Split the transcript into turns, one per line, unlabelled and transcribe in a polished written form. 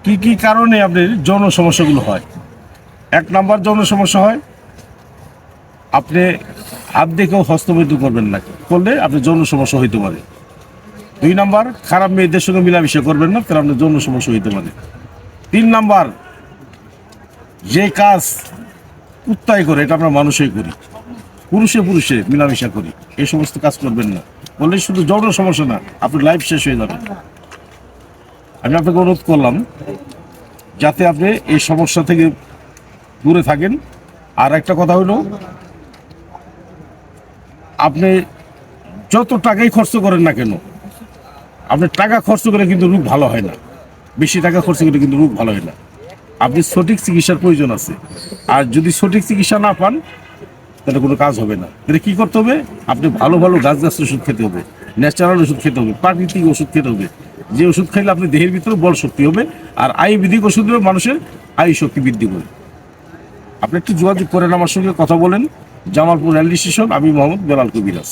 কি কি কারণে আপনার যৌন সমস্যাগুলো হয়? 1 নাম্বার যৌন সমস্যা হয়, আপনি হাত দেখেও হস্তমৈথুন করবেন না, করলে আপনার যৌন সমস্যা হইতে পারে। 2 নাম্বার, খারাপ মেয়েদের সঙ্গে মিলামিশা করবেন না, তাহলে আপনার যৌন সমস্যা হইতে পারে। 3 নাম্বার, যে কাজ কুত্তায় করে এটা আমরা মানুষই করি, পুরুষে পুরুষে মিলামিশা করি, এই সমস্ত কাজ করবেন না, বললে শুধু যৌন সমস্যা না, আপনার লাইফ শেষ হয়ে যাবে। আমি আপনাকে অনুরোধ করলাম যাতে আপনি এই সমস্যা থেকে দূরে থাকেন। আর একটা কথা হলো, আপনি যত টাকাই খরচ করেন না কেন, আপনি টাকা খরচ করে কিন্তু রোগ ভালো হয় না, বেশি টাকা খরচ করে কিন্তু রোগ ভালো হয় না। আপনি সঠিক চিকিৎসার প্রয়োজন আছে, আর যদি সঠিক চিকিৎসা না পান তাহলে কোনো কাজ হবে না। তাহলে কী করতে হবে? আপনি ভালো ভালো গাছের ওষুধ খেতে হবে, ন্যাচারাল ওষুধ খেতে হবে, প্রাকৃতিক ওষুধ খেতে হবে, যে ওষুধ খাইলে আপনি দেহের ভিতরে বল শক্তি হবে। আর আয়ুর্বেদিক ওষুধেও মানুষের আয়ু শক্তি বৃদ্ধি করে। আপনি একটু যোগাযোগ করেন, আমার সঙ্গে কথা বলেন। জামালপুর রেল স্টেশন, আমি মোহাম্মদ বেলাল কবিরাজ।